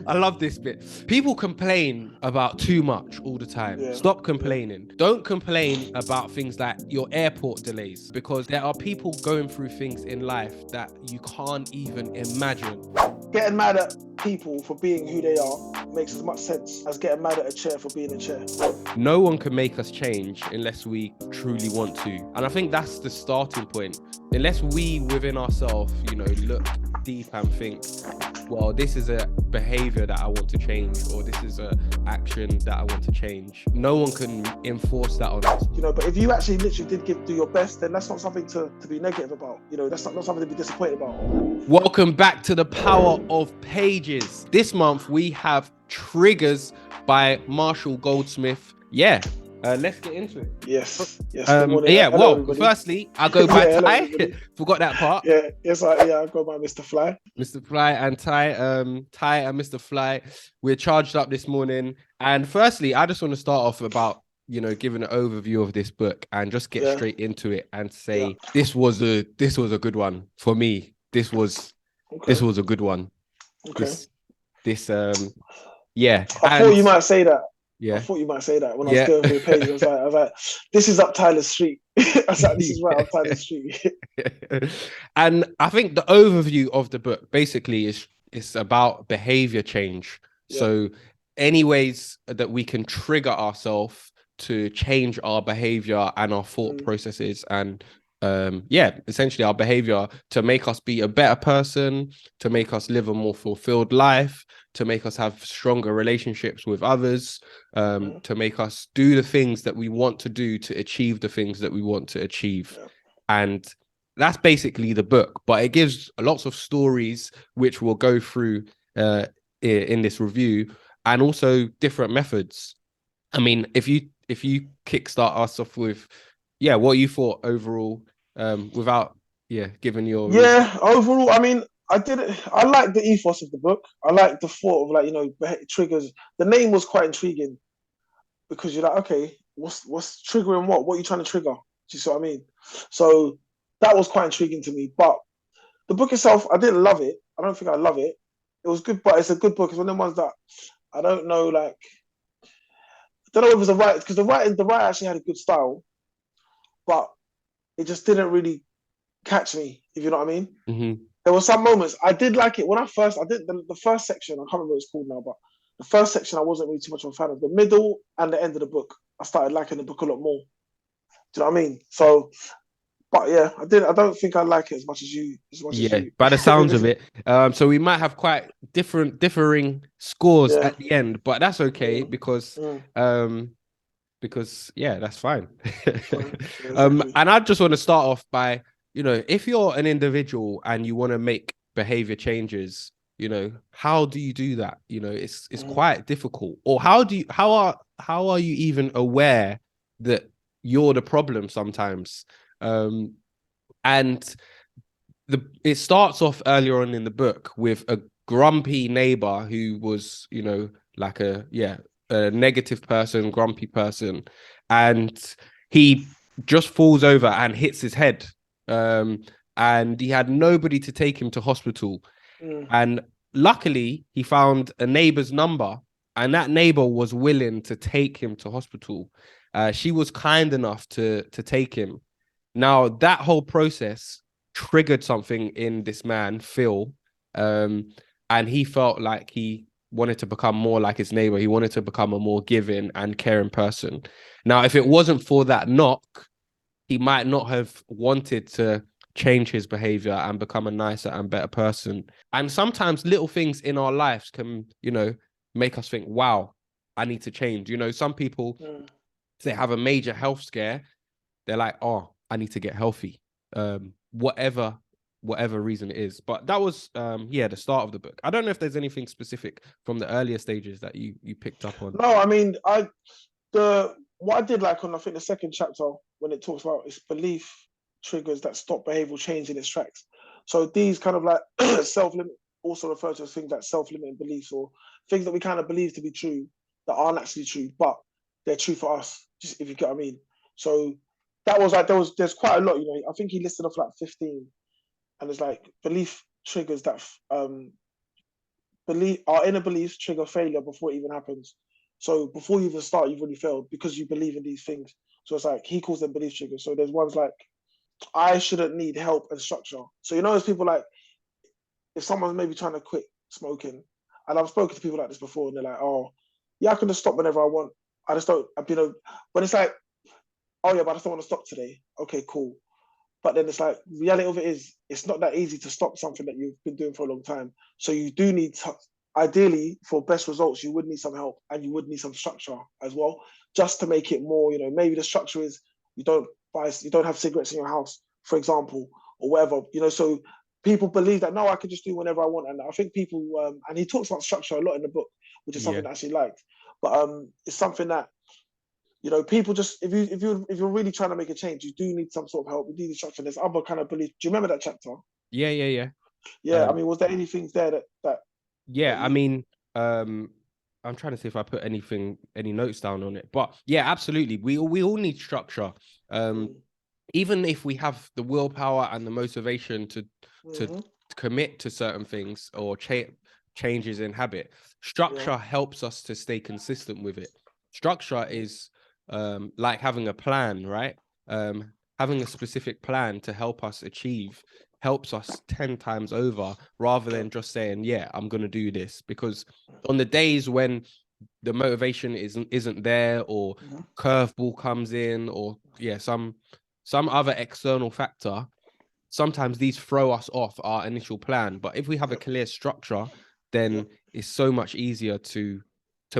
I love this bit. People complain about too much all the time. Yeah. Stop complaining. Don't complain about things like your airport delays, because there are people going through things in life that you can't even imagine. Getting mad at people for being who they are makes as much sense as getting mad at a chair for being a chair. No one can make us change unless we truly want to. And I think that's the starting point. Unless we within ourselves, look deep and think, well, this is a behavior that I want to change, or this is a action that I want to change. No one can enforce that on us. But if you actually literally did do your best, then that's not something to be negative about. That's not something to be disappointed about. Welcome back to the Power of Pages. This month we have Triggers by Marshall Goldsmith. Yeah. Let's get into it. Yes. Hello, everybody. Firstly, I'll go by Ty. Forgot that part. I'll go by Mr. Fly. Mr. Fly and Ty. Ty and Mr. Fly. We're charged up this morning. And firstly, I just want to start off about, giving an overview of this book and just get straight into it and say this was a good one for me. This was a good one. Okay. I thought you might say that. Yeah. I thought you might say that when I was going through the page. I was like, this is up Tyler Street. I was like, this is right up Tyler Street. And I think the overview of the book basically is about behavior change. Yeah. So any ways that we can trigger ourselves to change our behavior and our thought processes and essentially our behavior to make us be a better person, to make us live a more fulfilled life, to make us have stronger relationships with others, to make us do the things that we want to do to achieve the things that we want to achieve. Yeah. And that's basically the book, but it gives lots of stories which we'll go through in this review, and also different methods. I mean, if you kickstart us off with what you thought overall, without giving your overall, I mean, I like the ethos of the book. I like the thought of triggers. The name was quite intriguing because you're like, okay, what's triggering what? What are you trying to trigger? Do you see what I mean? So that was quite intriguing to me. But the book itself, I didn't love it. I don't think I love it. It was good, but it's a good book. It's one of the ones that I don't know, I don't know if it was a writer, because the writer actually had a good style, but it just didn't really catch me, if you know what I mean. Mm-hmm. There were some moments I did like it when I did the first section. I can't remember what it's called now, but the first section I wasn't really too much of a fan of. The middle and the end of the book, I started liking the book a lot more. Do you know what I mean? So, but yeah, I don't think I like it as much as you. By the sounds of it. So we might have quite differing scores at the end, but that's okay because that's fine. And I just want to start off by, if you're an individual and you want to make behavior changes, how do you do that? It's quite difficult. Or how are you even aware that you're the problem sometimes? And it starts off earlier on in the book with a grumpy neighbor who was, a negative person, grumpy person, and he just falls over and hits his head. And he had nobody to take him to hospital. And luckily he found a neighbor's number, and that neighbor was willing to take him to hospital. She was kind enough to take him. Now that whole process triggered something in this man, Phil, and he felt like he wanted to become more like his neighbor. He wanted to become a more giving and caring person. Now, if it wasn't for that knock, he might not have wanted to change his behavior and become a nicer and better person. And sometimes little things in our lives can, make us think, wow, I need to change. Some people, if they have a major health scare, they're like, oh, I need to get healthy. Whatever reason it is. But that was the start of the book. I don't know if there's anything specific from the earlier stages that you picked up on. No, I mean, what I did like on, I think, the second chapter, when it talks about its belief triggers that stop behavioral change in its tracks. So these kind of self-limit, also refer to as things like self-limiting beliefs, or things that we kind of believe to be true that aren't actually true, but they're true for us, just if you get what I mean. So that was there's quite a lot, I think he listed off 15, and it's belief triggers that our inner beliefs trigger failure before it even happens. So before you even start, you've already failed because you believe in these things. So it's like he calls them belief triggers. So there's ones like I shouldn't need help and structure. So there's people like if someone's maybe trying to quit smoking, and I've spoken to people like this before, and they're like, "Oh, yeah, I can just stop whenever I want. I just don't, but it's like, oh yeah, but I just don't want to stop today. Okay, cool. But then it's like, reality of it is, it's not that easy to stop something that you've been doing for a long time. So you do need, ideally, for best results, you would need some help and you would need some structure as well, just to make it more, maybe the structure is you don't have cigarettes in your house, for example, or whatever, so people believe that, no, I can just do whenever I want. And I think people, and he talks about structure a lot in the book, which is something that I actually liked. But it's something that, people just if you're really trying to make a change, you do need some sort of help. You need structure. There's other kind of belief. Do you remember that chapter? Yeah. I mean, was there any things there that Yeah, I mean, I'm trying to see if I put any notes down on it. But yeah, absolutely. We all need structure. Even if we have the willpower and the motivation to commit to certain things or changes in habit, structure helps us to stay consistent with it. Structure is like having a plan, right? Having a specific plan to help us achieve helps us 10 times over rather than just saying, yeah, I'm going to do this. Because on the days when the motivation isn't there, or curveball comes in, or some other external factor, sometimes these throw us off our initial plan. But if we have a clear structure, then it's so much easier to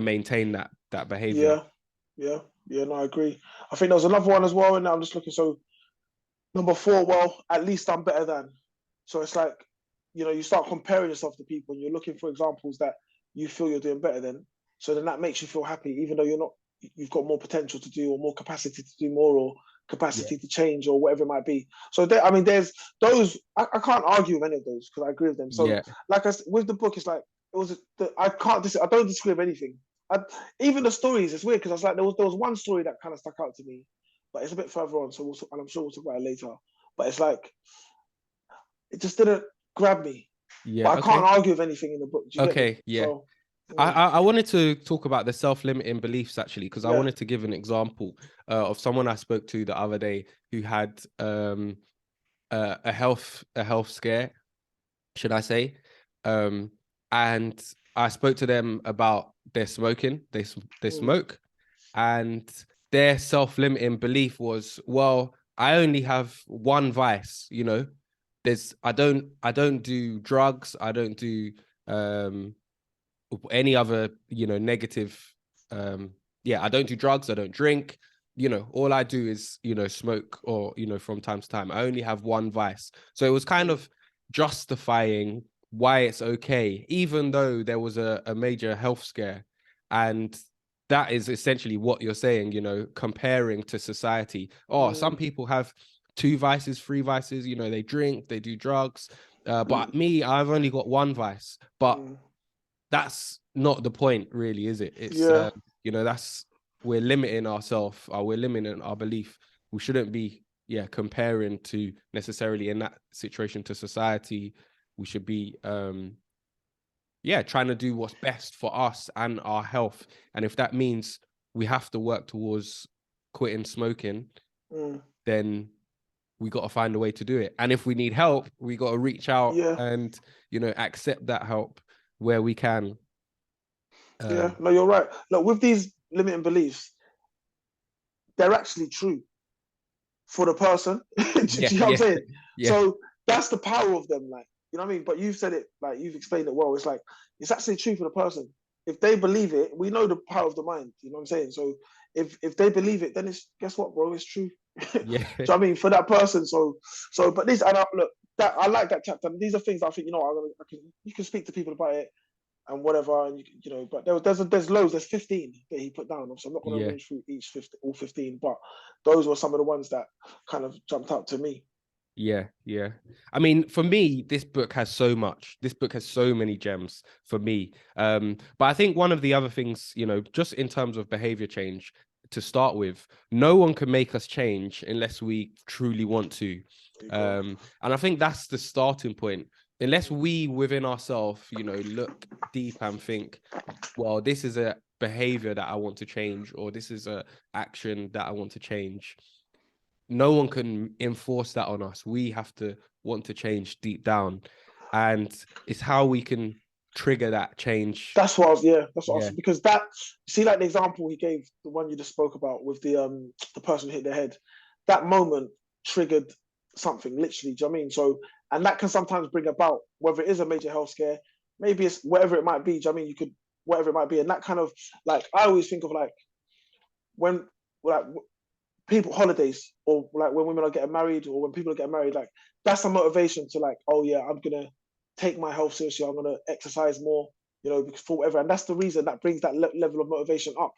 maintain that behavior. No, I agree. I think there was another one as well, and I'm just looking. So number 4, well, at least I'm better than. So it's like, you start comparing yourself to people and you're looking for examples that you feel you're doing better than. So then that makes you feel happy, even though you've got more potential to do, or more capacity to do more, or capacity to change, or whatever it might be. So there's those, I can't argue with any of those because I agree with them. So like I said, with the book, it's like, I don't disagree with anything. Even the stories, it's weird because I was like, there was one story that kind of stuck out to me, but it's a bit further on, and I'm sure we'll talk about it later. But it's like, it just didn't grab me. But I can't argue with anything in the book. Do you get me? So, I wanted to talk about the self-limiting beliefs actually, because I wanted to give an example of someone I spoke to the other day who had a health scare, should I say? And I spoke to them about their smoking. They smoke, and their self-limiting belief was, well, I only have one vice, I don't do drugs, I don't do any other negative I don't do drugs, I don't drink, all I do is smoke, or from time to time. I only have one vice. So it was kind of justifying why it's okay, even though there was a major health scare. And that is essentially what you're saying, comparing to society. Some people have 2 vices, 3 vices, they drink, they do drugs, but me, I've only got one vice. But that's not the point, really, is it? It's that's, we're limiting ourselves, we're limiting our belief. We shouldn't be comparing to necessarily in that situation to society. We should be trying to do what's best for us and our health. And if that means we have to work towards quitting smoking, then we got to find a way to do it. And if we need help, we got to reach out and accept that help where we can. No, you're right. Look, with these limiting beliefs, they're actually true for the person. Do you know what I'm saying? So that's the power of them, like, you know what I mean? But you've said it, like, you've explained it well. It's like, it's actually true for the person. If they believe it, we know the power of the mind, you know what I'm saying? So if they believe it, then it's, guess what, bro? It's true. Do you know what I mean? For that person. But this, and look, that I like that chapter. These are things I think, you can speak to people about it and whatever, and but there's loads. There's 15 that he put down. So I'm not going to range through all 15, but those were some of the ones that kind of jumped out to me. Yeah. I mean, for me, this book has so much. This book has so many gems for me. But I think one of the other things, just in terms of behavior change, to start with, no one can make us change unless we truly want to. And I think that's the starting point. unless we within ourselves, you know, look deep and think, well, this is a behavior that I want to change, or this is a action that I want to change. No one can enforce that on us. We have to want to change deep down, and it's how we can trigger that change. That's what I was, yeah, that's what I Yeah, was, because that, see, like the example he gave, the one you just spoke about with the person who hit their head, that moment triggered something, literally. Do you know what I mean? So, and that can sometimes bring about whether it is a major health scare, maybe it's whatever it might be. Do you know what I mean? You could, whatever it might be, and that kind of, like, I always think of like when, like, people holidays, or like when women are getting married, or when people are getting married, like that's a motivation to, like, oh yeah, I'm gonna take my health seriously, I'm gonna exercise more, you know, because for whatever. And that's the reason that brings that level of motivation up,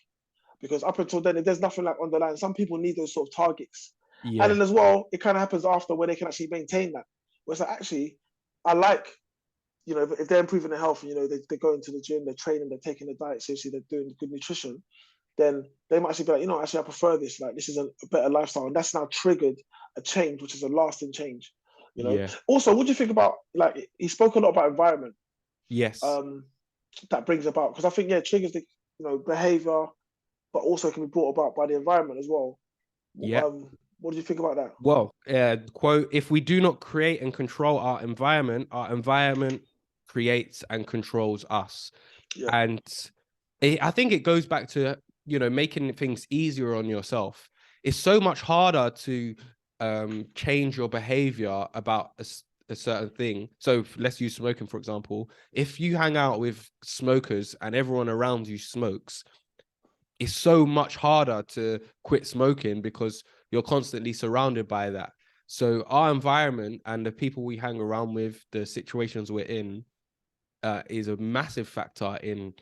because up until then there's nothing like on the line. Some people need those sort of targets, and yeah, then as well it kind of happens after, where they can actually maintain that, where it's like, actually, I like, you know, if they're improving their health, and you know, they're going to the gym, they're training, they're taking the diet seriously, they're doing good nutrition, then they might actually be like, you know, actually I prefer this. Like, this is a better lifestyle, and that's now triggered a change, which is a lasting change. You know. yeah, Also, what do you think about, like, he spoke a lot about environment, yes, um, that brings about, because I think, yeah, triggers the, you know, behavior, but also can be brought about by the environment as well. yeah. What do you think about that? Well, quote, if we do not create and control our environment creates and controls us. Yeah, And I think it goes back to, you know, making things easier on yourself. It's so much harder to change your behavior about a certain thing. So let's use smoking, for example. If you hang out with smokers and everyone around you smokes, it's so much harder to quit smoking because you're constantly surrounded by that. So our environment and the people we hang around with, the situations we're in, is a massive factor in,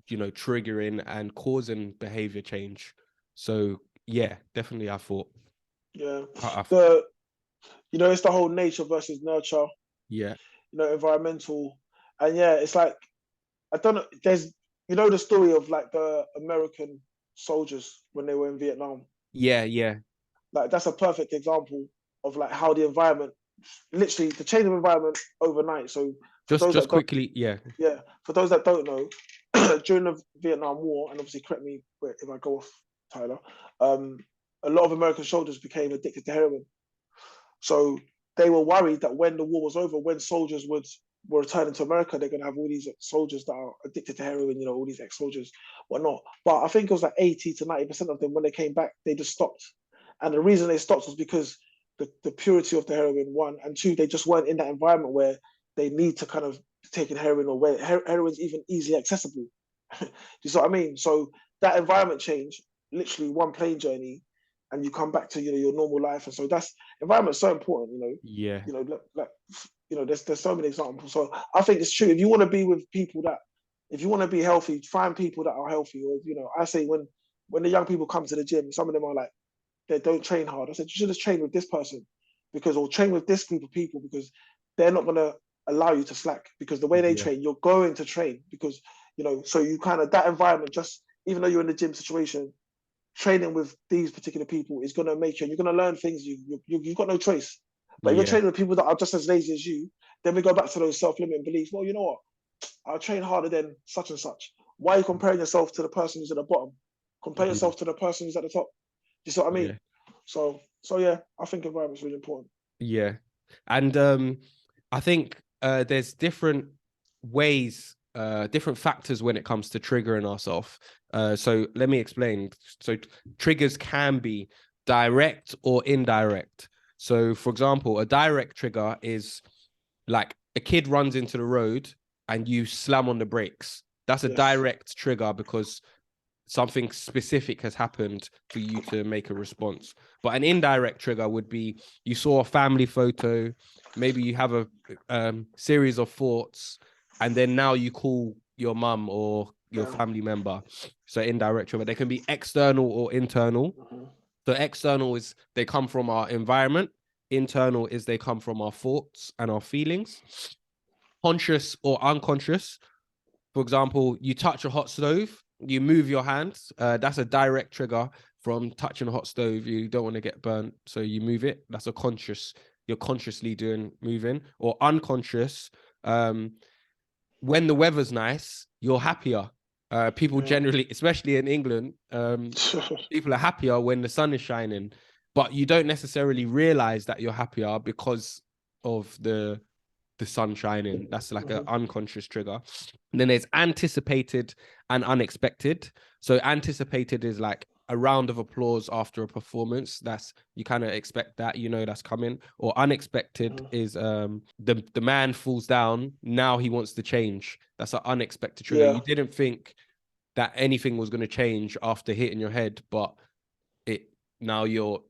you know, triggering and causing behavior change. So yeah, definitely, I thought. yeah. I, I, The, you know, it's the whole nature versus nurture, yeah, you know, environmental, and yeah, it's like, I don't know. There's, you know, the story of like the American soldiers when they were in Vietnam. yeah, yeah. Like, that's a perfect example of like how the environment, literally the change of environment overnight. So for those Just that don't, quickly, yeah, yeah, for those that don't know, during the Vietnam War, and obviously correct me if I go off, Tyler, um, a lot of American soldiers became addicted to heroin. So they were worried that when the war was over, when soldiers were returning to America, they're going to have all these soldiers that are addicted to heroin, you know, all these ex-soldiers, whatnot. But I think it was like 80 to 90% of them, when they came back, they just stopped. And the reason they stopped was because the purity of the heroin, one, and two, they just weren't in that environment where they need to kind of take in heroin, or where heroin's even easily accessible. You see what I mean? So that environment change, literally one plane journey, and you come back to, you know, your normal life. And so that's, environment's so important. yeah, Like, you know, there's so many examples. So I think it's true. If you want to be with people that, if you want to be healthy, find people that are healthy. Or, you know, I say when the young people come to the gym, some of them are like, they don't train hard. I said, you should just train with this person, because, or train with this group of people, because they're not gonna allow you to slack, because the way they yeah, train, you're going to train, because, you know, so you kind of, that environment, just even though you're in the gym situation, training with these particular people is going to make you, and you're going to learn things you've got no choice. But if you're yeah, training with people that are just as lazy as you, then we go back to those self-limiting beliefs. Well, you know what? I'll train harder than such and such. Why are you comparing yourself to the person who's at the bottom? Compare mhm, yourself to the person who's at the top. You see what I mean? yeah, So yeah, I think environment's really important. yeah. And I think there's different ways, different factors when it comes to triggering ourselves. So let me explain. So triggers can be direct or indirect. So for example, a direct trigger is like a kid runs into the road and you slam on the brakes. That's a Yes. direct trigger because something specific has happened for you to make a response. But an indirect trigger would be you saw a family photo, maybe you have a series of thoughts, and then now you call your mum or your Yeah. family member. So indirect trigger, they can be external or internal. Mm-hmm. So external is they come from our environment. Internal is they come from our thoughts and our feelings. Conscious or unconscious, for example, you touch a hot stove, you move your hands. That's a direct trigger from touching a hot stove. You don't want to get burnt, so you move it. That's a conscious you're consciously moving, or unconscious. When the weather's nice, you're happier. People generally, especially in England, people are happier when the sun is shining, but you don't necessarily realize that you're happier because of the sun shining. That's like an unconscious trigger. And then there's anticipated and unexpected. So anticipated is like a round of applause after a performance. That's, you kind of expect that, you know, that's coming. Or unexpected is the man falls down, now he wants to change. That's an unexpected trigger. You didn't think that anything was going to change after hitting your head, but now you're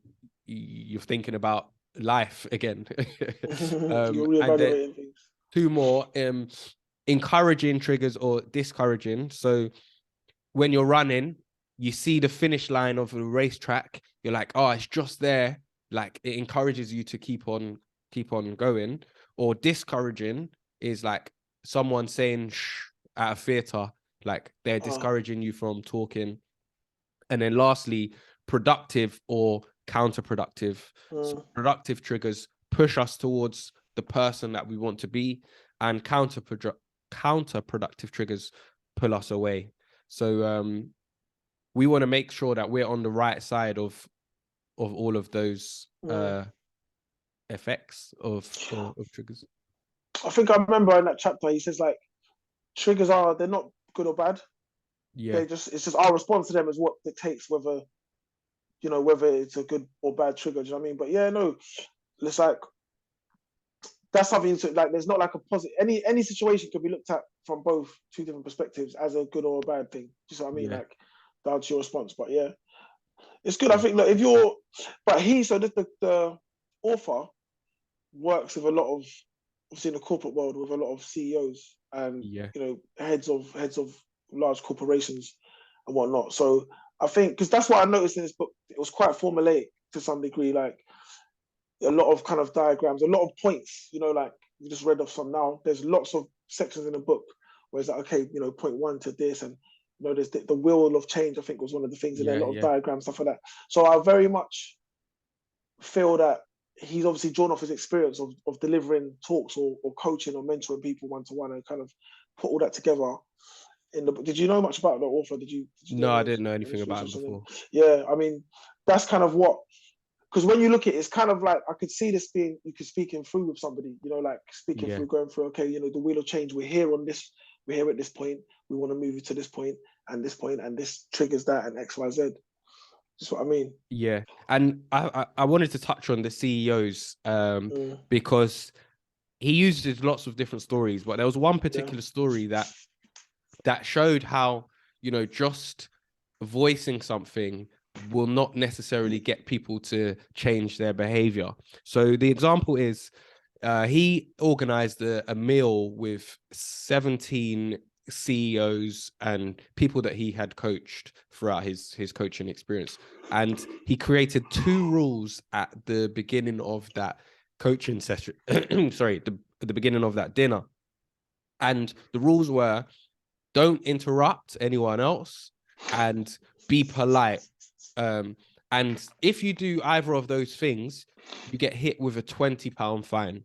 thinking about life again. You're reevaluating things. Two more, encouraging triggers or discouraging. So when you're running, you see the finish line of a racetrack, you're like, oh, it's just there. Like, it encourages you to keep on going. Or discouraging is like someone saying shh at a theater, like they're discouraging you from talking. And then lastly, productive or counterproductive. So productive triggers push us towards the person that we want to be, and counterproductive triggers pull us away. So we want to make sure that we're on the right side of all of those effects of triggers. I think I remember in that chapter he says, like, triggers they're not good or bad. Yeah, it's just our response to them is what dictates whether it's a good or bad trigger. Do you know what I mean? But yeah, no, it's like, that's something to, like, there's not like a positive, any situation could be looked at from two different perspectives as a good or a bad thing. Do you know what I mean? Like, down to your response. But yeah, it's good. I think, look, if you're, but the author works with a lot of, obviously in the corporate world, with a lot of CEOs and heads of large corporations and whatnot. So I think, because that's what I noticed in this book, it was quite formulaic to some degree, like a lot of kind of diagrams, a lot of points, like you just read off some now. There's lots of sections in the book where it's like, okay, point 1 to this, and there's the wheel of change, I think, was one of the things in there, a lot of diagrams, stuff like that. So I very much feel that he's obviously drawn off his experience of delivering talks or coaching or mentoring people one-to-one, and kind of put all that together in the book. Did you know much about the author? Did you no, I didn't know anything about him before. Yeah, I mean, that's kind of what, because when you look at it, it's kind of like, I could see this being, you could speaking through with somebody, like speaking through, going through, okay, the wheel of change, we're here at this point, we want to move you to this point, and this triggers that, and X, Y, Z. That's what I mean. Yeah, and I wanted to touch on the CEOs because he uses lots of different stories, but there was one particular story that showed how, just voicing something will not necessarily get people to change their behavior. So the example is he organized a meal with 17 CEOs and people that he had coached throughout his coaching experience. And he created 2 rules at the beginning of that coaching session. Sorry, the beginning of that dinner. And the rules were, don't interrupt anyone else and be polite. And if you do either of those things, you get hit with a £20 fine.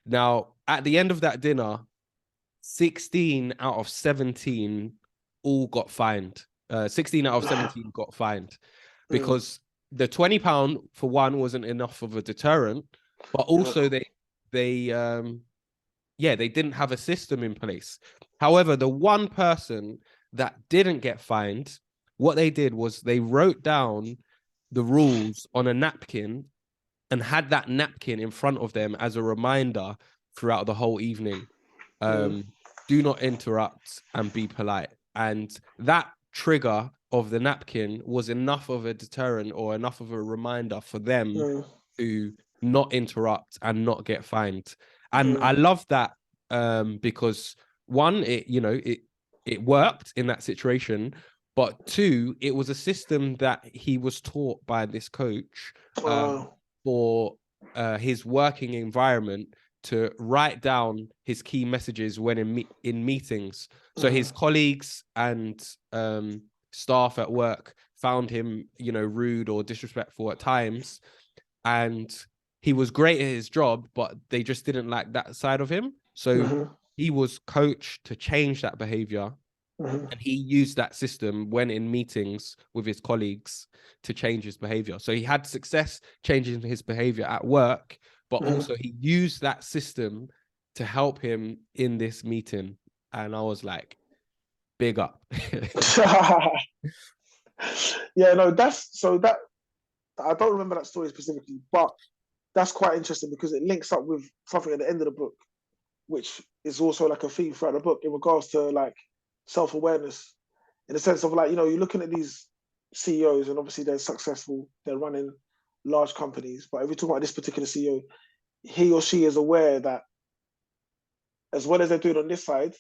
Now, at the end of that dinner, 16 out of 17 all got fined. 16 out of 17 got fined because the £20 for one wasn't enough of a deterrent, but also they didn't have a system in place. However, the one person that didn't get fined, what they did was they wrote down the rules on a napkin and had that napkin in front of them as a reminder throughout the whole evening. Do not interrupt and be polite. And that trigger of the napkin was enough of a deterrent or enough of a reminder for them to not interrupt and not get fined. And I love that because one, it worked in that situation, but 2, it was a system that he was taught by this coach for his working environment, to write down his key messages when in meetings. So his colleagues and staff at work found him, rude or disrespectful at times, and he was great at his job, but they just didn't like that side of him. So he was coached to change that behavior. And he used that system when in meetings with his colleagues to change his behavior. So he had success changing his behavior at work, but also he used that system to help him in this meeting. And I was like, big up. Yeah, no, that I don't remember that story specifically, but that's quite interesting because it links up with something at the end of the book, which is also like a theme throughout the book in regards to like self-awareness, in the sense of like, you know, you're looking at these CEOs and obviously they're successful, they're running large companies, but if we talk about this particular CEO, he or she is aware that as well as they're doing on this side,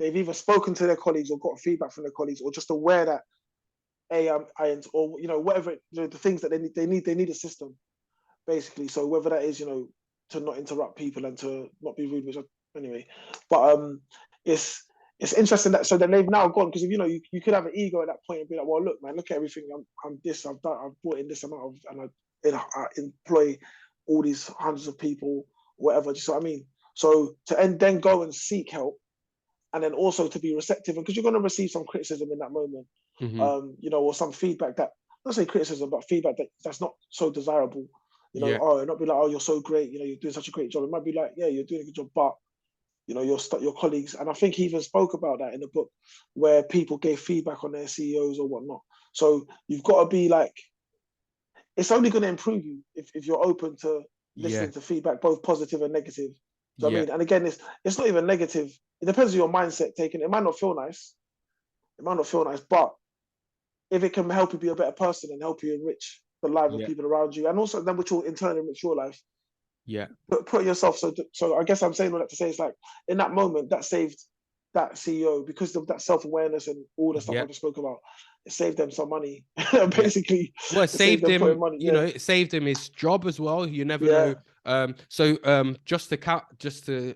they've either spoken to their colleagues or got feedback from their colleagues, or just aware that or you know, whatever, you know, the things that they need a system basically. So whether that is, you know, to not interrupt people and to not be rude, which anyway, but it's interesting that so then they've now gone, because you know you could have an ego at that point and be like, well, look, man, look at everything I'm this, I've done, I've brought in this amount of, and I employ all these hundreds of people, whatever. Just what I mean. So to then go and seek help, and then also to be receptive, because you're going to receive some criticism in that moment, you know, or some feedback that, not say criticism, but feedback that's not so desirable. You know, oh, not be like, oh, you're so great, you know, you're doing such a great job. It might be like, yeah, you're doing a good job, but you know, your colleagues, and I think he even spoke about that in the book, where people gave feedback on their CEOs or whatnot. So you've got to be like, it's only going to improve you if you're open to listening to feedback, both positive and negative. Do you know what I mean? And again, it's not even negative. It depends on your mindset taken. It might not feel nice. It might not feel nice, but if it can help you be a better person and help you enrich the lives of people around you, and also then which will in turn enrich your life. Put yourself. So I guess I'm saying all that to say, it's like in that moment that saved that CEO, because of that self-awareness and all the stuff I just spoke about. It saved them some money, basically. Well, it saved him, money, you know, it saved him his job as well. You never know. Just to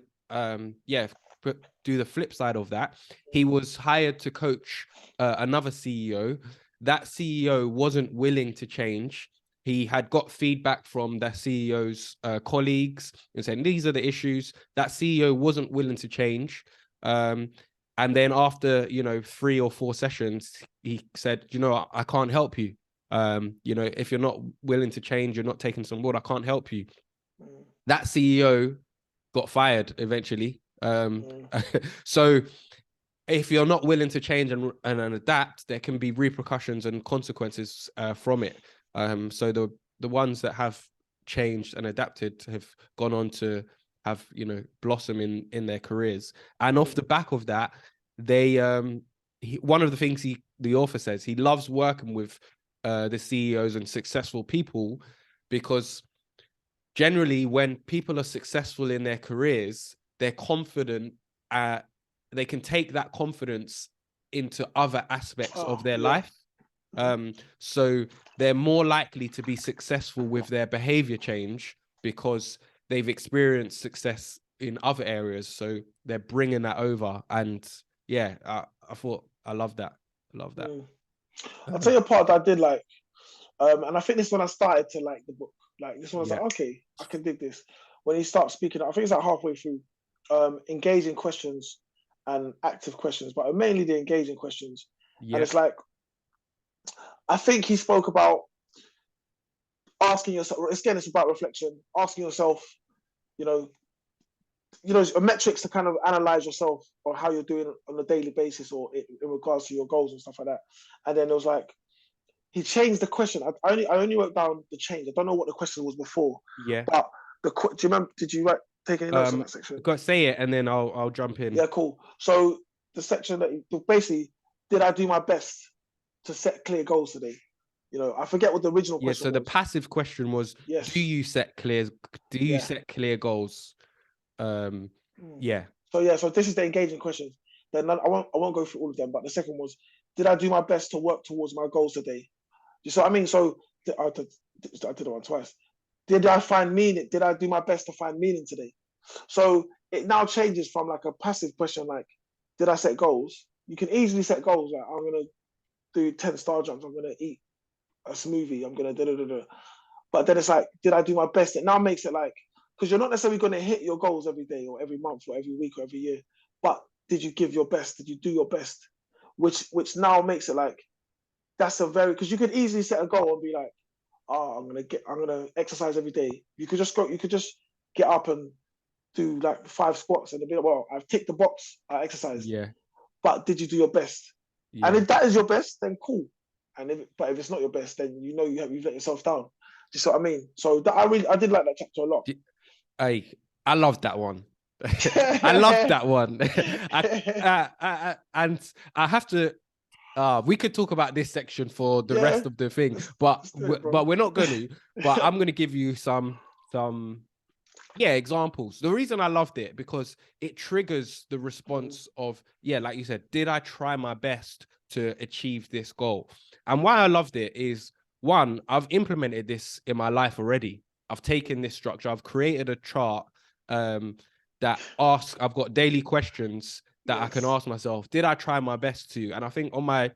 do the flip side of that, he was hired to coach another CEO. That CEO wasn't willing to change. He had got feedback from the CEO's colleagues and saying, these are the issues. That CEO wasn't willing to change. And then after, you know, 3 or 4 sessions, he said, you know, I can't help you. You know, if you're not willing to change, you're not taking some board, I can't help you. That CEO got fired eventually. So if you're not willing to change and adapt, there can be repercussions and consequences from it. So the ones that have changed and adapted have gone on to have, you know, blossom in their careers. And off the back of that, they one of the things the author says, he loves working with the CEOs and successful people, because generally when people are successful in their careers, they're confident, they can take that confidence into other aspects of their life. So they're more likely to be successful with their behavior change because they've experienced success in other areas. So they're bringing that over. And yeah, I thought, I love that. I love that. I'll tell you a part that I did like, and I think this is when I started to like the book. Like this one, I was like, okay, I can dig this. When he starts speaking, I think it's like halfway through, engaging questions and active questions, but mainly the engaging questions. And it's like, I think he spoke about asking yourself, again, it's about reflection, asking yourself, you know, metrics to kind of analyze yourself or how you're doing on a daily basis, or in regards to your goals and stuff like that. And then it was like, he changed the question. I only wrote down the change. I don't know what the question was before. But do you remember? Did you take any notes on that section? Got to say it, and then I'll jump in. Yeah, cool. So the section that basically, did I do my best to set clear goals today? You know, I forget what the original question was. So the passive question was, do you set clear goals? So this is the engaging questions. Then I won't go through all of them, but the second was, did I do my best to work towards my goals today? You see what I mean? So I did it one twice. Did I find meaning? Did I do my best to find meaning today? So it now changes from like a passive question, like, did I set goals? You can easily set goals like, I'm gonna do 10 star jumps, I'm gonna eat a smoothie, I'm gonna da da da da. But then it's like, did I do my best? It now makes it like, because you're not necessarily going to hit your goals every day or every month or every week or every year, but did you give your best? Did you do your best? Which now makes it like, that's a very, because you could easily set a goal and be like, oh, I'm gonna exercise every day. You could just get up and do like 5 squats and be like, well, I've ticked the box, I exercised. Yeah. But did you do your best? And Yeah. if that is your best, then cool. But if it's not your best, then you've let yourself down. Do you see what I mean? So that I did like that chapter a lot. I loved that one. I loved that one. And I have to. We could talk about this section for the rest of the thing, but we're not going to. But I'm going to give you some examples. The reason I loved it because it triggers the response of like you said, did I try my best to achieve this goal? And why I loved it is, one, I've implemented this in my life already. I've taken this structure, I've created a chart that asks, I've got daily questions that I can ask myself, did I try my best to? And I think on my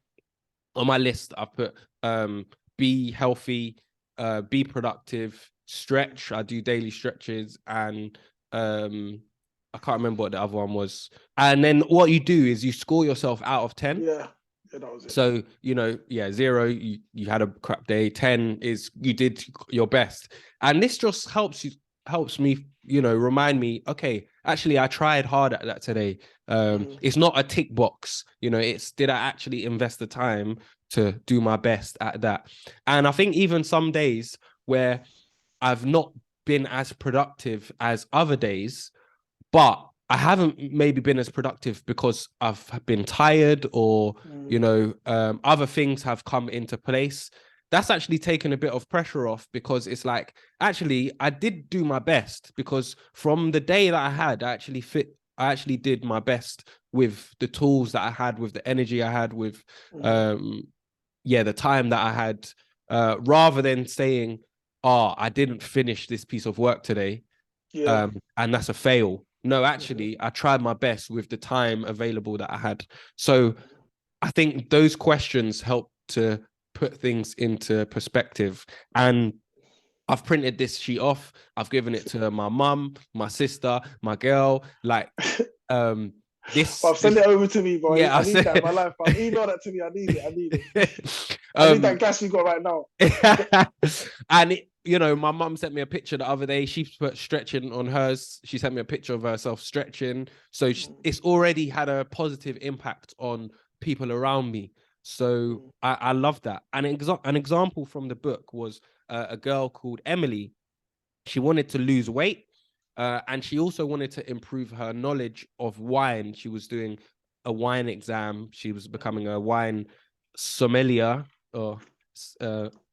list, I've put be healthy, be productive, stretch. I do daily stretches, and I can't remember what the other one was. And then what you do is you score yourself out of 10. Yeah, that was it. So, 0, you had a crap day. 10 is you did your best. And this just helps me, remind me, okay, actually I tried hard at that today. It's not a tick box, it's, did I actually invest the time to do my best at that? And I think even some days where I've not been as productive as other days, but I haven't maybe been as productive because I've been tired or, other things have come into place. That's actually taken a bit of pressure off, because it's like, actually, I did do my best, because from the day that I had, I actually did my best with the tools that I had, with the energy I had, with, the time that I had, rather than saying, oh, I didn't finish this piece of work today. And that's a fail. No, actually, I tried my best with the time available that I had. So I think those questions help to put things into perspective. And I've printed this sheet off. I've given it to my mum, my sister, my girl. Like, send it over to me, boy. Yeah, I need that in my life. Email that to me. I need it. I need that gas you got right now. And my mum sent me a picture the other day. She put stretching on hers. She sent me a picture of herself stretching. So it's already had a positive impact on people around me. So I love that. And an example from the book was a girl called Emily. She wanted to lose weight, and she also wanted to improve her knowledge of wine. She was doing a wine exam. She was becoming a wine sommelier, or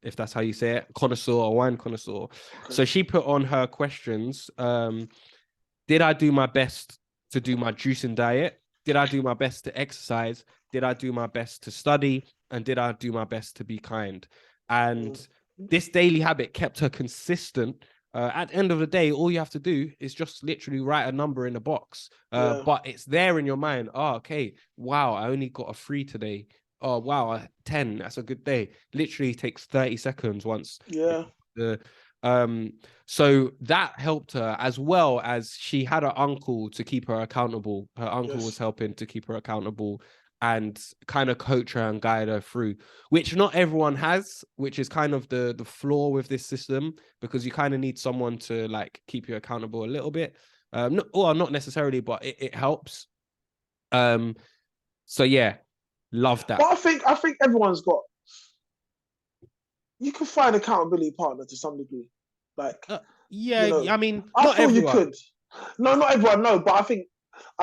if that's how you say it, connoisseur or wine connoisseur. Okay. So she put on her questions. Did I do my best to do my juicing diet? Did I do my best to exercise? Did I do my best to study? And did I do my best to be kind? And this daily habit kept her consistent. At the end of the day, all you have to do is just literally write a number in a box. But it's there in your mind. Oh, okay. Wow, I only got a 3 today. Oh, wow, 10. That's a good day. Literally takes 30 seconds once. So that helped her, as well as she had her uncle to keep her accountable. Her uncle was helping to keep her accountable and kind of coach her and guide her through, which not everyone has, which is kind of the flaw with this system, because you kind of need someone to like keep you accountable a little bit. Not necessarily, but it helps. So yeah, love that. But I think everyone's got, you can find an accountability partner to some degree. Like, I mean, I feel everyone. You could. No, not everyone, no, but I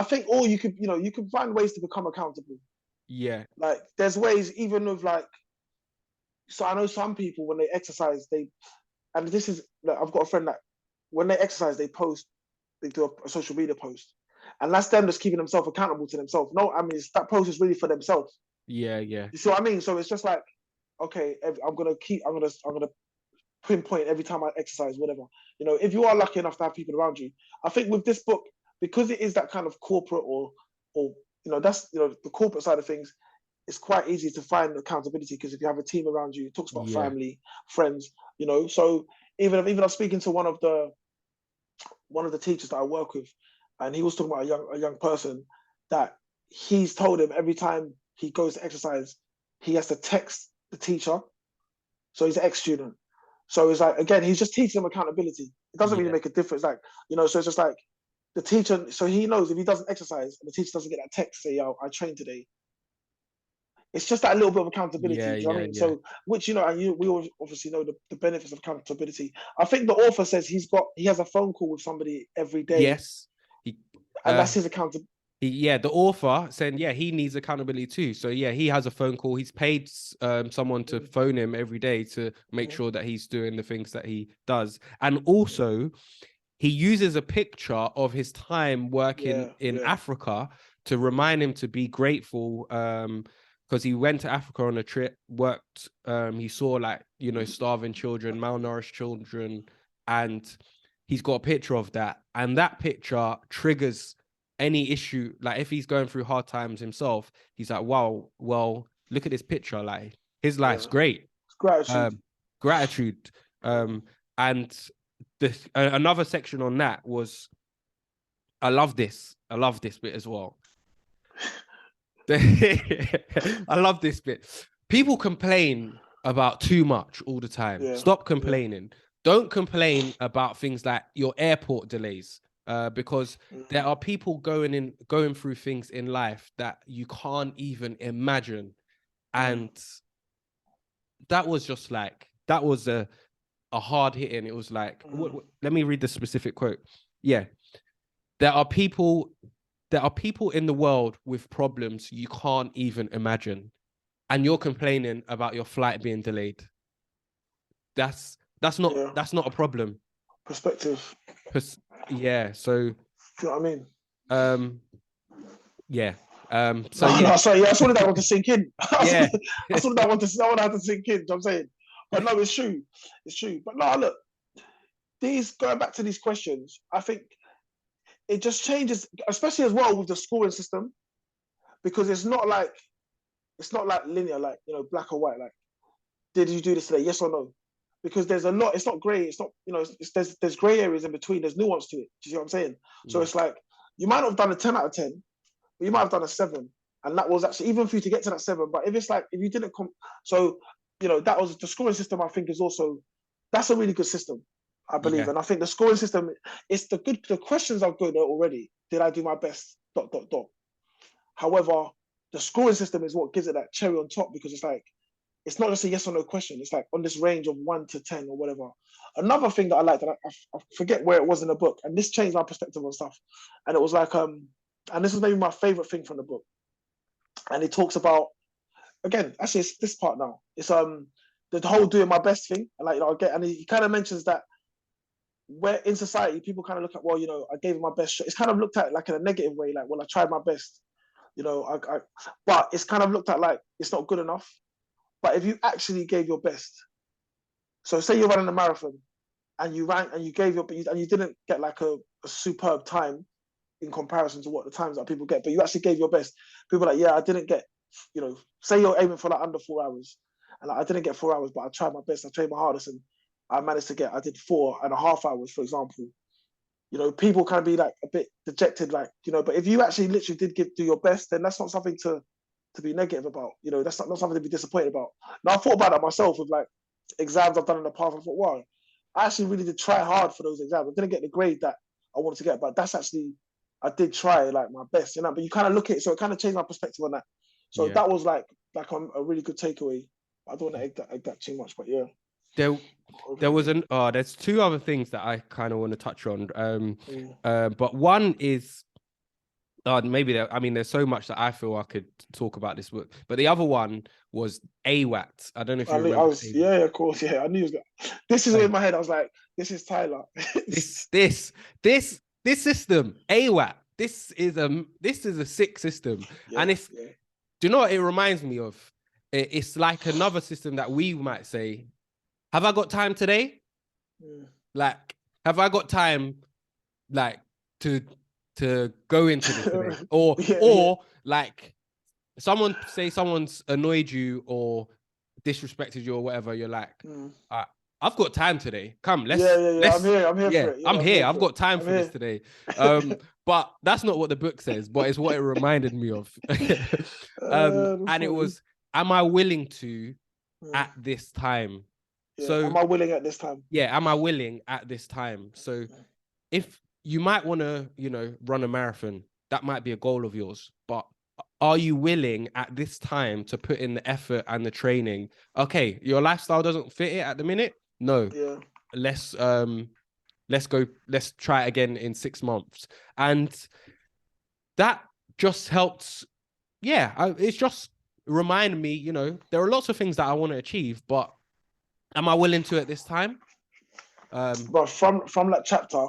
think all you could, you can find ways to become accountable. Yeah. Like, there's ways, even with like, so I know some people when they exercise, and this is, like, I've got a friend that when they exercise, they do a social media post. And that's them just keeping themselves accountable to themselves. No, I mean, that post is really for themselves. Yeah. You see what I mean? So it's just like, okay, I'm gonna pinpoint every time I exercise, whatever. If you are lucky enough to have people around you, I think with this book, because it is that kind of corporate or that's the corporate side of things, it's quite easy to find accountability, because if you have a team around you, it talks about family, friends, so even I'm speaking to one of the teachers that I work with, and he was talking about a young person that he's told him every time he goes to exercise, he has to text the teacher. So he's an ex-student. So it's like, again, he's just teaching them accountability. It doesn't really make a difference. Like, you know, so it's just like the teacher, so he knows if he doesn't exercise and the teacher doesn't get that text, say, yo, I trained today. It's just that little bit of accountability. Do you know what I mean? So, which, you know, and we all obviously know the benefits of accountability. I think the author says he has a phone call with somebody every day. Yes. And that's his accountability. The author saying, he needs accountability too. So he has a phone call. He's paid someone to phone him every day to make sure that he's doing the things that he does. And also, he uses a picture of his time working in Africa to remind him to be grateful. Because he went to Africa on a trip, worked, he saw, like, you know, starving children, malnourished children, and he's got a picture of that. And that picture triggers any issue. Like, if he's going through hard times himself, he's like, wow, well, look at this picture. Like, his life's great. It's gratitude. And another section on that was, I love this bit as well. I love this bit. People complain about too much all the time. Stop complaining. Don't complain about things like your airport delays, because there are people going through things in life that you can't even imagine. And that was just like, that was a hard hitting. It was like, let me read the specific quote. There are people in the world with problems you can't even imagine, and you're complaining about your flight being delayed. That's not a problem. Perspective. So do you know what I mean? Sorry, I saw that I want to sink in. I saw that I want to sink in. You know what I'm saying? But no, it's true. But no, look, going back to these questions, I think it just changes, especially as well with the scoring system, because it's not like linear, like, you know, black or white. Like, did you do this today? Yes or no? Because there's a lot. It's not grey. It's not, you know. There's grey areas in between. There's nuance to it. Do you see what I'm saying? So it's like, you might not have done a 10 out of 10, but you might have done a 7, and that was actually even for you to get to that 7. But if it's like, if you didn't come, so, you know, that was the scoring system. I think is also, that's a really good system, I believe. And I think the scoring system, the questions are good already. Did I do my best? ... However, the scoring system is what gives it that cherry on top, because it's like, it's not just a yes or no question. It's like on this range of 1 to 10 or whatever. Another thing that I liked, and I forget where it was in the book, and this changed my perspective on stuff. And it was like, and this is maybe my favorite thing from the book. And it talks about, again, actually it's this part now. It's the whole doing my best thing. And like, you know, and he kind of mentions that where in society people kind of look at, well, you know, I gave it my best shot. It's kind of looked at like in a negative way, like, well, I tried my best, you know, but it's kind of looked at like it's not good enough. But if you actually gave your best, so say you're running a marathon and you ran and you gave and you didn't get like a superb time in comparison to what the times that people get, but you actually gave your best. People are like, I didn't get, you know, say you're aiming for like under 4 hours, and like, I didn't get 4 hours, but I tried my best, I trained my hardest, and I did 4.5 hours, for example. You know, people can be like a bit dejected, like, you know, but if you actually literally did do your best, then that's not something to be negative about. You know, that's not something to be disappointed about. Now, I thought about that myself with like exams I've done in the past. I thought, wow, I actually really did try hard for those exams. I didn't get the grade that I wanted to get, but that's actually, I did try like my best, you know. But you kind of look at it, so it kind of changed my perspective on that. So that was like a really good takeaway. I don't want to egg that too much, but yeah. There was there's two other things that I kind of want to touch on. But one is, there's so much that I feel I could talk about this book. But the other one was AWAT. I don't know if you remember. Of course, yeah. I knew it was this is in my head. I was like, this is Tyler. this system, AWAT. This is a sick system, and it's. Do you know what it reminds me of? It's like another system that we might say, have I got time today? Like, have I got time, like, to go into this today? Or like, someone's annoyed you or disrespected you or whatever, you're like, I've got time today. Come, Yeah. I'm here for yeah, it. Yeah, I'm I'm here. here I've for it. got time I'm for this here. today. But that's not what the book says, but it's what it reminded me of. And it Funny. was, am I willing to Mm. at this time? Yeah. So Am I willing at this time? yeah, am I willing at this time? So if you might want to, run a marathon, that might be a goal of yours, but are you willing at this time to put in the effort and the training? Okay, your lifestyle doesn't fit it at the minute. No, Yeah. let's try it again in 6 months. And that just helped. Yeah, it's just reminded me, there are lots of things that I want to achieve, but am I willing to at this time? But from that chapter,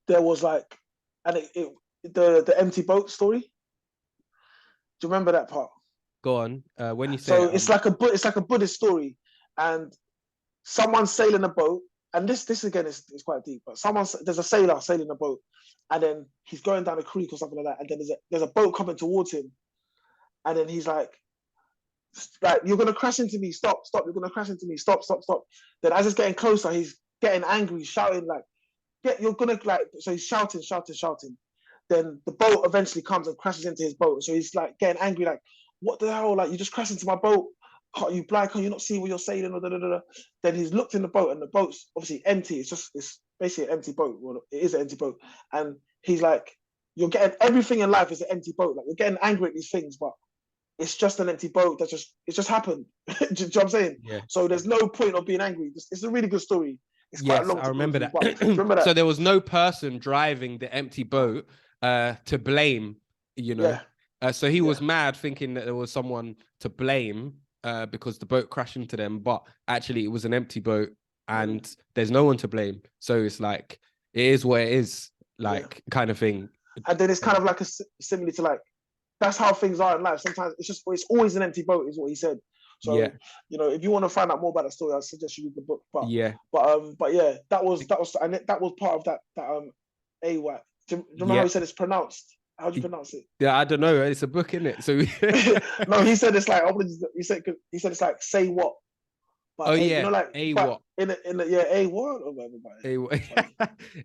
there was like, and the empty boat story. Do you remember that part? Go on. When you say So it's like a Buddhist story, and someone's sailing a boat, and this again is quite deep. But there's a sailor sailing a boat, and then he's going down a creek or something like that, and then there's a boat coming towards him, and then he's like, you're gonna crash into me, stop, you're gonna crash into me, stop. Then as it's getting closer, he's getting angry, shouting like, you're gonna like, so he's shouting. Then the boat eventually comes and crashes into his boat. So he's like getting angry, like, what the hell? Like, you just crashed into my boat. Can't you blind? Can you not see what you're sailing? Or da, da, da, da. Then he's looked in the boat, and the boat's obviously empty. It's basically an empty boat. Well, it is an empty boat. And he's like, you're getting everything in life is an empty boat. Like, you're getting angry at these things, but it's just an empty boat. It just happened. Do you know what I'm saying? Yeah. So there's no point of being angry. It's a really good story. It's quite long. I remember that. But remember that. So there was no person driving the empty boat to blame, Yeah. So he was mad thinking that there was someone to blame because the boat crashed into them, but actually it was an empty boat and there's no one to blame. So it's like, it is what it is, like kind of thing. And then it's kind of like similar to like, that's how things are in life. Sometimes it's always an empty boat, is what he said. So if you want to find out more about that story, I suggest you read the book. But yeah, that was part of that AWAT. Do you remember how he said it's pronounced? How do you pronounce it? Yeah, I don't know. It's a book, isn't it? So no, he said it's like, he said it's like, say what. But like a what in the a what or whatever.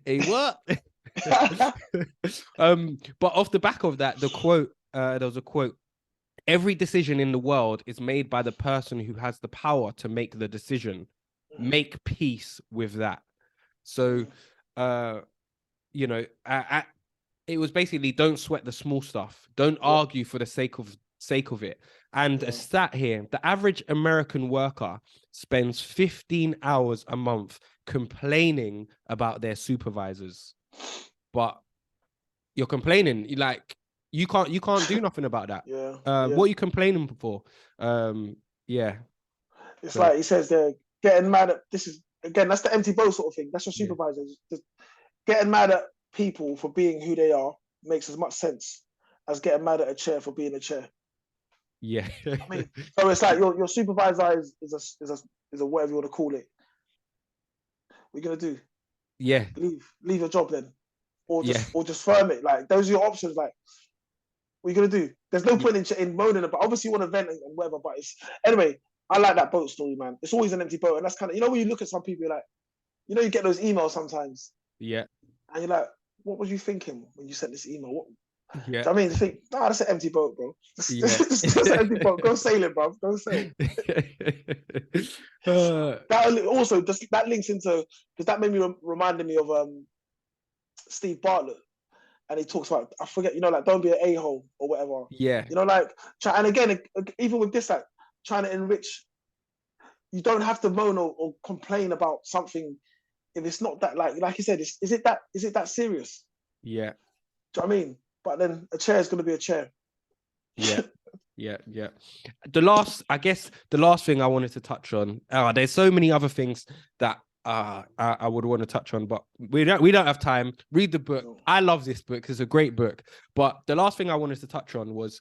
A what? But off the back of that, the quote, there was a quote: every decision in the world is made by the person who has the power to make the decision. Make peace with that. So it was basically, don't sweat the small stuff, don't argue for the sake of it. And a stat here: the average American worker spends 15 hours a month complaining about their supervisors. But you're complaining, you can't do nothing about that. What are you complaining for? It's like he says they're getting mad at, this is again, that's the empty boat sort of thing. That's your supervisors. Getting mad at people for being who they are makes as much sense as getting mad at a chair for being a chair. Yeah. I mean, so it's like your supervisor is a whatever you want to call it. What are you gonna do? Yeah. Leave your job then. Or just firm it. Like, those are your options. Like, what are you gonna do? There's no point in moaning about, obviously you want to vent and whatever, but anyway, I like that boat story, man. It's always an empty boat, and that's kind of, when you look at some people, you're like, you get those emails sometimes. Yeah. And you're like, what was you thinking when you sent this email? What? Yeah. I mean, you think, that's an empty boat, bro. Just an empty boat. Go sailing, bro. Go sail. That links into, because that made me reminded me of Steve Bartlett, and he talks about, I forget, like, don't be an a-hole or whatever. Yeah. And again, even with this, like, trying to enrich, you don't have to moan or complain about something if it's not that, like you said, is it that serious? Yeah. Do you know what I mean? But then a chair is going to be a chair. Yeah. The last thing I wanted to touch on, there's so many other things that I would want to touch on, but we don't have time. Read the book. I love this book. It's a great book. But the last thing I wanted to touch on was,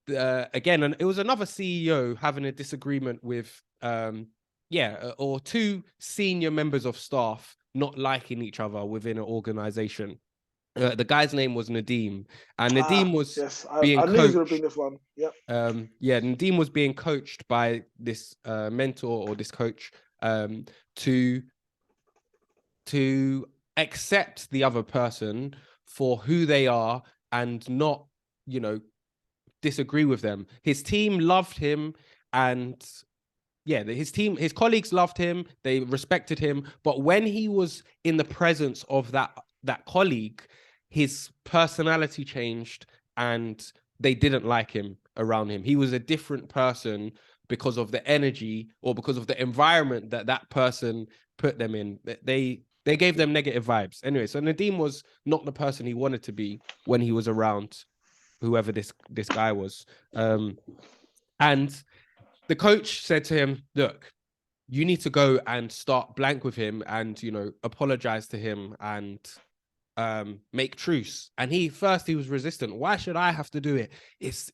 again, and it was another CEO having a disagreement with, or two senior members of staff not liking each other within an organization. The guy's name was Nadeem, and Nadeem was being coached. I knew he was going to bring this one. Yep. Nadeem was being coached by this mentor or this coach, to accept the other person for who they are and not, you know, disagree with them. His team loved him, and his colleagues loved him, they respected him, but when he was in the presence of that colleague, his personality changed and they didn't like him around him. He was a different person because of the energy or because of the environment that person put them in. They gave them negative vibes. Anyway, so Nadeem was not the person he wanted to be when he was around whoever this guy was. And the coach said to him, look, you need to go and start blank with him and, you know, apologize to him and make truce. And he was resistant. Why should I have to do it? It's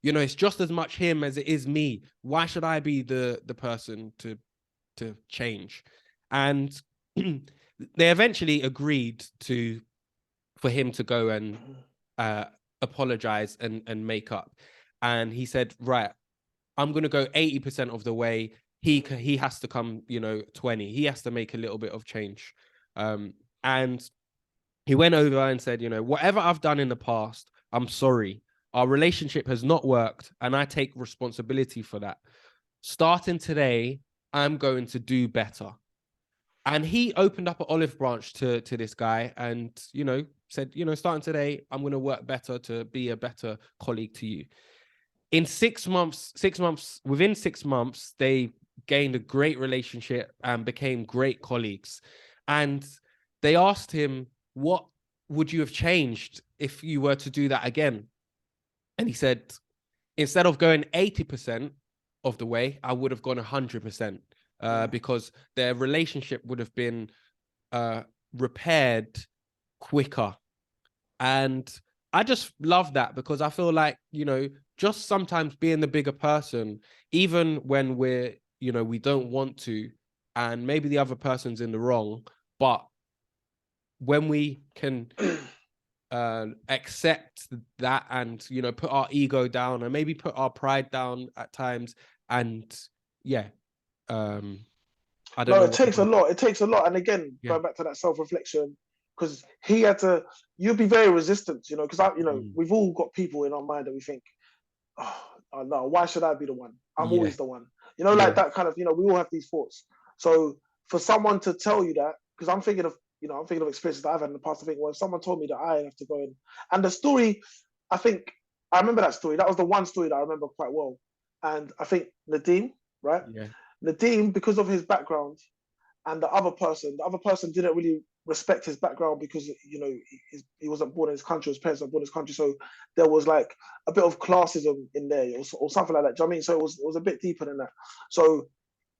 you know, it's just as much him as it is me. Why should I be the person to change? And they eventually agreed for him to go and apologize and make up. And he said, right, I'm going to go 80% of the way. He has to come, you know, 20. He has to make a little bit of change. And he went over and said, you know, whatever I've done in the past, I'm sorry. Our relationship has not worked, and I take responsibility for that. Starting today, I'm going to do better. And he opened up an olive branch to this guy and, you know, said, you know, starting today, I'm going to work better to be a better colleague to you. In 6 months, within 6 months, they gained a great relationship and became great colleagues. And they asked him, what would you have changed if you were to do that again? And he said, instead of going 80% of the way, I would have gone 100%. Because their relationship would have been repaired quicker. And I just love that, because I feel like, you know, just sometimes being the bigger person, even when we're, you know, we don't want to, and maybe the other person's in the wrong, but when we can accept that and, you know, put our ego down and maybe put our pride down at times, and I don't know. It takes a lot. It takes a lot. And again, going back to that self-reflection, because he had to, you'd be very resistant, you know, because we've all got people in our mind that we think, oh no, why should I be the one? I'm always the one. You know, like that kind of, you know, we all have these thoughts. So for someone to tell you that, because I'm thinking of experiences that I've had in the past. I think, well, if someone told me that I have to go in, and the story, I think I remember that story. That was the one story that I remember quite well. And I think Nadeem, right? Yeah. Nadeem, because of his background, and the other person didn't really respect his background because, you know, he wasn't born in his country, his parents weren't born in his country. So there was like a bit of classism in there or something like that. Do you know what I mean? So it was a bit deeper than that. So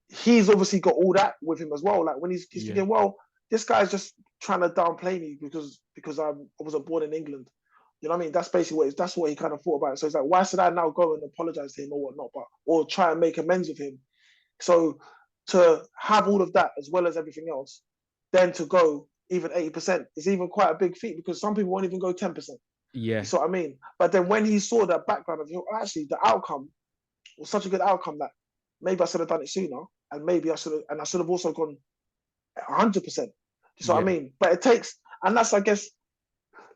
he's obviously got all that with him as well. Like when he's thinking, well, this guy's just trying to downplay me because I wasn't born in England. You know what I mean? That's basically that's what he kind of thought about it. So he's like, why should I now go and apologize to him or whatnot, or try and make amends with him? So to have all of that as well as everything else, then to go even 80% is even quite a big feat, because some people won't even go 10%. Yeah. You see what I mean? But then when he saw that background of, actually the outcome was such a good outcome that maybe I should have done it sooner, and maybe I should have also gone 100%. You see what I mean? But it takes, and that's, I guess,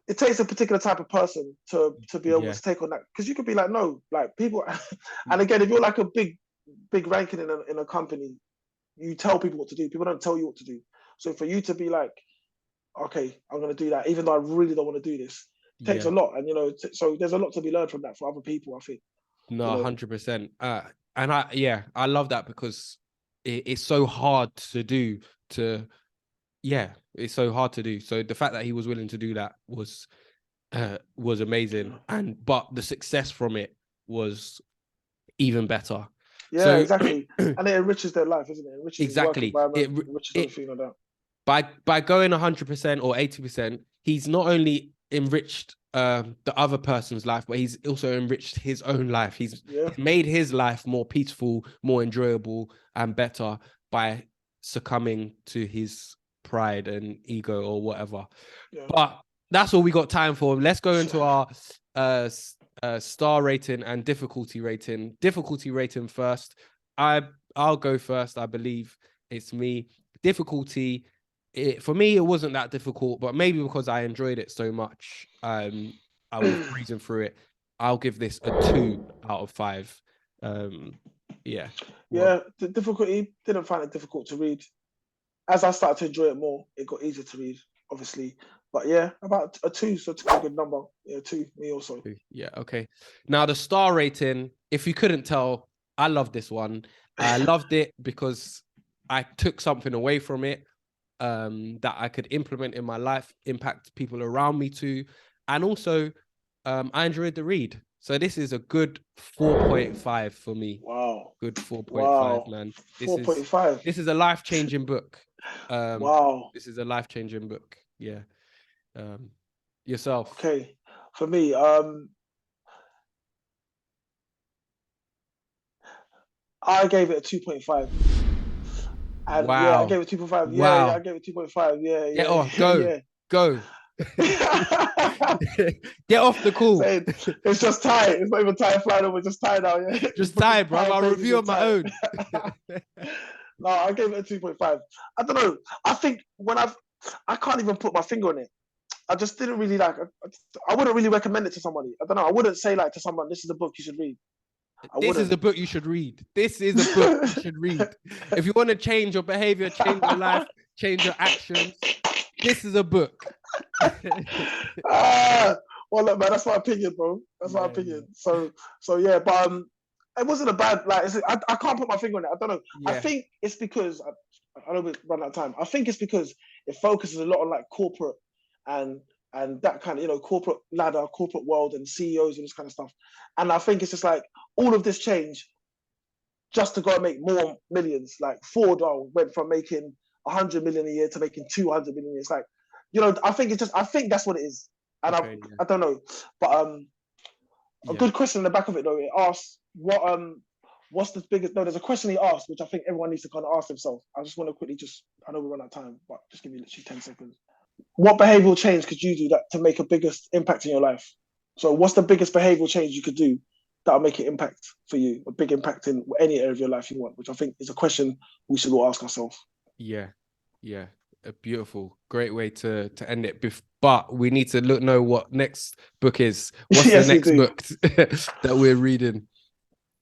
it takes a particular type of person to be able to take on that, because you could be like, no, like people, and again, if you're like a big ranking in a company, you tell people what to do. People don't tell you what to do. So for you to be like, okay, I'm going to do that, even though I really don't want to do this, takes a lot. And, you know, so there's a lot to be learned from that for other people, I think. No, 100%. And I love that, because it's so hard to do it's so hard to do. So the fact that he was willing to do that was amazing. But the success from it was even better. Yeah, so, exactly. And it enriches their life, isn't it? It enriches exactly. Work environment, enriches everything like that. By going 100% or 80%, he's not only enriched the other person's life, but he's also enriched his own life. He's made his life more peaceful, more enjoyable, and better by succumbing to his pride and ego or whatever. Yeah. But that's all we got time for. Let's go into our star rating and difficulty rating. Difficulty rating first. I I'll go first. I believe it's me. Difficulty. For me, it wasn't that difficult, but maybe because I enjoyed it so much, I was breezing through it. I'll give this a 2 out of 5. Yeah. Yeah, the difficulty, didn't find it difficult to read. As I started to enjoy it more, it got easier to read, obviously. But yeah, about a 2, so 2 is a good number. Yeah, 2, me also. Yeah, okay. Now the star rating, if you couldn't tell, I love this one. I loved it because I took something away from it that I could implement in my life, impact people around me too. And also, I enjoyed the read. So this is a good 4.5 for me. Wow. Good 4.5, Wow. man. 4.5. This is a life-changing book. Wow. This is a life-changing book. Yeah. Yourself. Okay. For me, I gave it a 2.5. And Wow. yeah, I gave it 2.5. Wow. Yeah, I gave it 2.5. Yeah, Get yeah. off. Go. Yeah. Go. Get off the call. It's just tight. It's not even tight flying over, just tight now. Yeah. Just tight, bro. I'll review on my own. No, I gave it a 2.5. I don't know. I think I can't even put my finger on it. I just didn't really like. I wouldn't really recommend it to somebody. I don't know. I wouldn't say like to someone, "This is a book you should read." This is a book you should read. This is a book you should read. If you want to change your behavior, change your life, change your actions, this is a book. Well, look, man, that's my opinion, bro. That's my opinion. So yeah, but it wasn't a bad I can't put my finger on it. I don't know. Yeah. I think it's because I know we run out of time. I think it's because it focuses a lot on like corporate and that kind of corporate ladder, corporate world, and CEOs and this kind of stuff. And I think it's just like all of this change just to go and make more millions. Like Ford went from making 100 million a year to making 200 million a year. It's like, I think that's what it is. And I don't know, but a good question in the back of it though. It asks what's the biggest? No, there's a question he asked, which I think everyone needs to kind of ask themselves. I just want to quickly I know we run out of time, but just give me literally 10 seconds. What behavioral change could you do that to make a biggest impact in your life? So what's the biggest behavioral change you could do that'll make an impact for you, a big impact in any area of your life you want, which I think is a question we should all ask ourselves. Yeah. A beautiful, great way to end it. But we need to know what next book is. What's the next book that we're reading?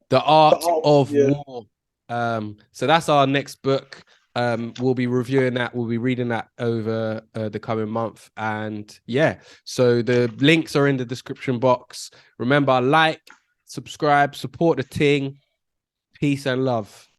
The Art of War. So that's our next book. We'll be reviewing that. We'll be reading that over the coming month. And yeah, so the links are in the description box. Remember, like, subscribe, support the ting. Peace and love.